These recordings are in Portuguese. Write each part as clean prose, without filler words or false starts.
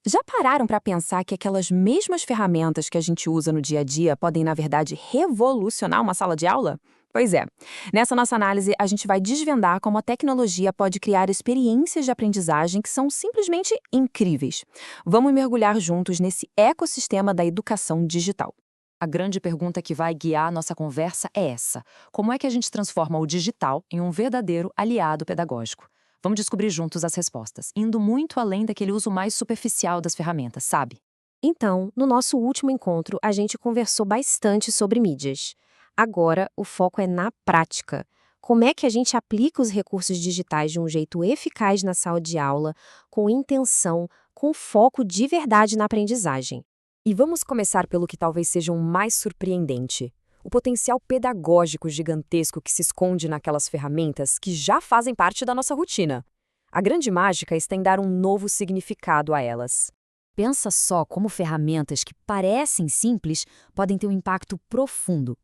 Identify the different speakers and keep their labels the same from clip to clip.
Speaker 1: Já pararam para pensar que aquelas mesmas ferramentas que a gente usa no dia a dia podem, na verdade, revolucionar uma sala de aula? Pois é. Nessa nossa análise, a gente vai desvendar como a tecnologia pode criar experiências de aprendizagem que são simplesmente incríveis. Vamos mergulhar juntos nesse ecossistema da educação digital.
Speaker 2: A grande pergunta que vai guiar a nossa conversa é essa: como é que a gente transforma o digital em um verdadeiro aliado pedagógico? Vamos descobrir juntos as respostas, indo muito além daquele uso mais superficial das ferramentas, sabe?
Speaker 3: Então, no nosso último encontro, a gente conversou bastante sobre mídias. Agora, o foco é na prática. Como é que a gente aplica os recursos digitais de um jeito eficaz na sala de aula, com intenção, com foco de verdade na aprendizagem?
Speaker 4: E vamos começar pelo que talvez seja o mais surpreendente: o potencial pedagógico gigantesco que se esconde naquelas ferramentas que já fazem parte da nossa rotina. A grande mágica está em dar um novo significado a elas.
Speaker 2: Pensa só como ferramentas que parecem simples podem ter um impacto profundo.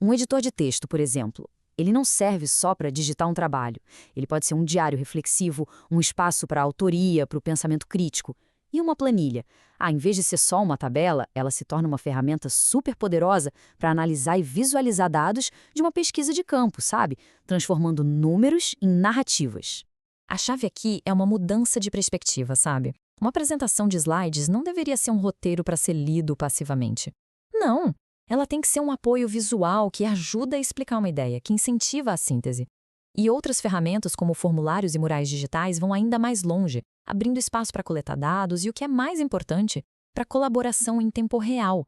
Speaker 2: Um editor de texto, por exemplo, ele não serve só para digitar um trabalho. Ele pode ser um diário reflexivo, um espaço para a autoria, para o pensamento crítico. E uma planilha? Em vez de ser só uma tabela, ela se torna uma ferramenta super poderosa para analisar e visualizar dados de uma pesquisa de campo, sabe? Transformando números em narrativas. A chave aqui é uma mudança de perspectiva, sabe? Uma apresentação de slides não deveria ser um roteiro para ser lido passivamente. Não, ela tem que ser um apoio visual que ajuda a explicar uma ideia, que incentiva a síntese. E outras ferramentas, como formulários e murais digitais, vão ainda mais longe, abrindo espaço para coletar dados e, o que é mais importante, para colaboração em tempo real.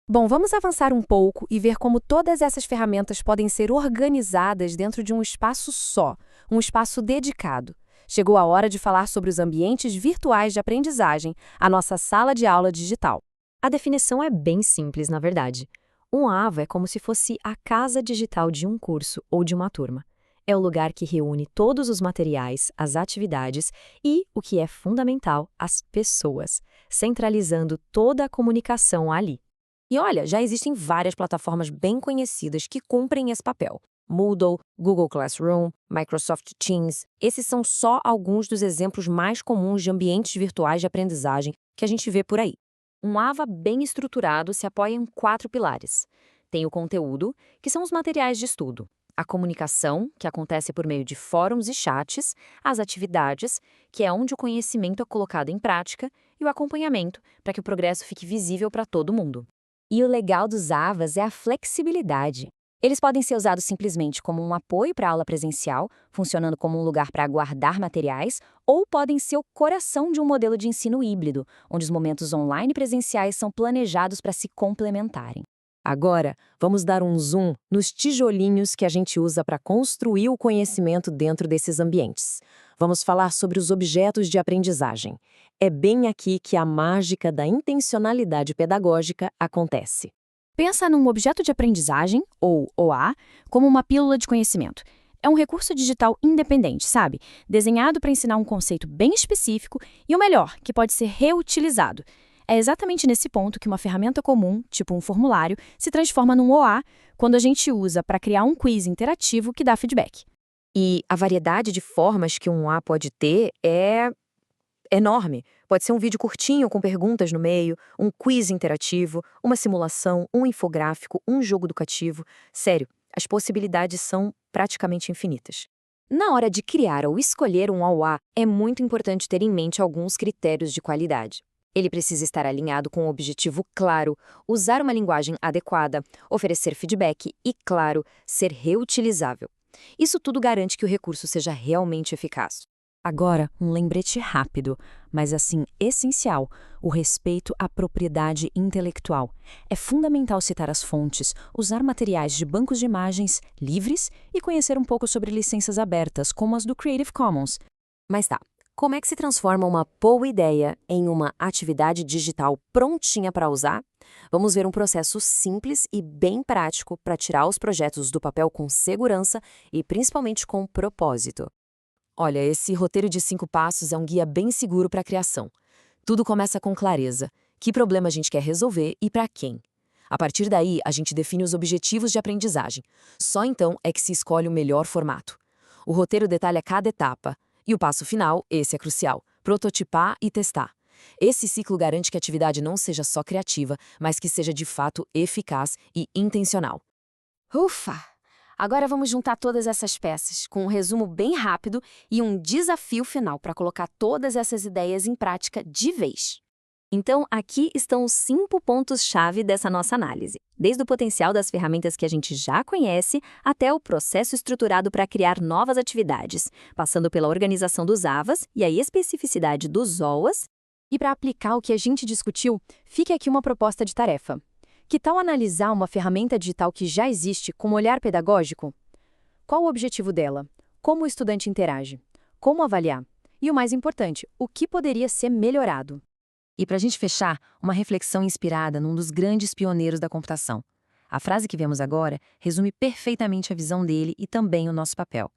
Speaker 3: Bom, vamos avançar um pouco e ver como todas essas ferramentas podem ser organizadas dentro de um espaço só, um espaço dedicado. Chegou a hora de falar sobre os ambientes virtuais de aprendizagem, a nossa sala de aula digital.
Speaker 4: A definição é bem simples, na verdade. Um AVA é como se fosse a casa digital de um curso ou de uma turma. É o lugar que reúne todos os materiais, as atividades e, o que é fundamental, as pessoas, centralizando toda a comunicação ali. E olha, já existem várias plataformas bem conhecidas que cumprem esse papel. Moodle, Google Classroom, Microsoft Teams, esses são só alguns dos exemplos mais comuns de ambientes virtuais de aprendizagem que a gente vê por aí. Um AVA bem estruturado se apoia em 4 pilares. Tem o conteúdo, que são os materiais de estudo, a comunicação, que acontece por meio de fóruns e chats, as atividades, que é onde o conhecimento é colocado em prática, e o acompanhamento, para que o progresso fique visível para todo mundo. E o legal dos AVAs é a flexibilidade. Eles podem ser usados simplesmente como um apoio para a aula presencial, funcionando como um lugar para guardar materiais, ou podem ser o coração de um modelo de ensino híbrido, onde os momentos online e presenciais são planejados para se complementarem. Agora, vamos dar um zoom nos tijolinhos que a gente usa para construir o conhecimento dentro desses ambientes. Vamos falar sobre os objetos de aprendizagem. É bem aqui que a mágica da intencionalidade pedagógica acontece.
Speaker 3: Pensa num objeto de aprendizagem, ou OA, como uma pílula de conhecimento. É um recurso digital independente, sabe? Desenhado para ensinar um conceito bem específico e, o melhor, que pode ser reutilizado. É exatamente nesse ponto que uma ferramenta comum, tipo um formulário, se transforma num OA quando a gente usa para criar um quiz interativo que dá feedback.
Speaker 4: E a variedade de formas que um A pode ter é enorme. Pode ser um vídeo curtinho com perguntas no meio, um quiz interativo, uma simulação, um infográfico, um jogo educativo. Sério, as possibilidades são praticamente infinitas. Na hora de criar ou escolher um AUA, é muito importante ter em mente alguns critérios de qualidade. Ele precisa estar alinhado com um objetivo claro, usar uma linguagem adequada, oferecer feedback e, claro, ser reutilizável. Isso tudo garante que o recurso seja realmente eficaz.
Speaker 2: Agora, um lembrete rápido, mas assim essencial: o respeito à propriedade intelectual. É fundamental citar as fontes, usar materiais de bancos de imagens livres e conhecer um pouco sobre licenças abertas, como as do Creative Commons.
Speaker 4: Mas tá, como é que se transforma uma boa ideia em uma atividade digital prontinha para usar? Vamos ver um processo simples e bem prático para tirar os projetos do papel com segurança e principalmente com propósito. Olha, esse roteiro de 5 passos é um guia bem seguro para a criação. Tudo começa com clareza. Que problema a gente quer resolver e para quem? A partir daí, a gente define os objetivos de aprendizagem. Só então é que se escolhe o melhor formato. O roteiro detalha cada etapa. E o passo final, esse é crucial: prototipar e testar.
Speaker 2: Esse ciclo garante que a atividade não seja só criativa, mas que seja de fato eficaz e intencional.
Speaker 3: Ufa! Agora vamos juntar todas essas peças, com um resumo bem rápido e um desafio final para colocar todas essas ideias em prática de vez.
Speaker 4: Então, aqui estão os 5 pontos-chave dessa nossa análise, desde o potencial das ferramentas que a gente já conhece até o processo estruturado para criar novas atividades, passando pela organização dos AVAs e a especificidade dos OAs.
Speaker 3: E para aplicar o que a gente discutiu, fique aqui uma proposta de tarefa. Que tal analisar uma ferramenta digital que já existe com um olhar pedagógico? Qual o objetivo dela? Como o estudante interage? Como avaliar? E o mais importante, o que poderia ser melhorado?
Speaker 2: E para a gente fechar, uma reflexão inspirada num dos grandes pioneiros da computação. A frase que vemos agora resume perfeitamente a visão dele e também o nosso papel.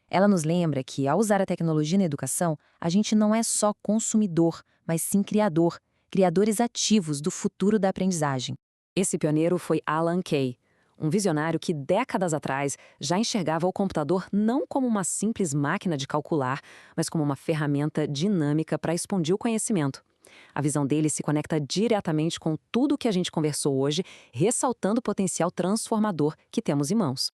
Speaker 2: Ela nos lembra que, ao usar a tecnologia na educação, a gente não é só consumidor, mas sim criador, criadores ativos do futuro da aprendizagem. Esse pioneiro foi Alan Kay, um visionário que décadas atrás já enxergava o computador não como uma simples máquina de calcular, mas como uma ferramenta dinâmica para expandir o conhecimento. A visão dele se conecta diretamente com tudo o que a gente conversou hoje, ressaltando o potencial transformador que temos em mãos.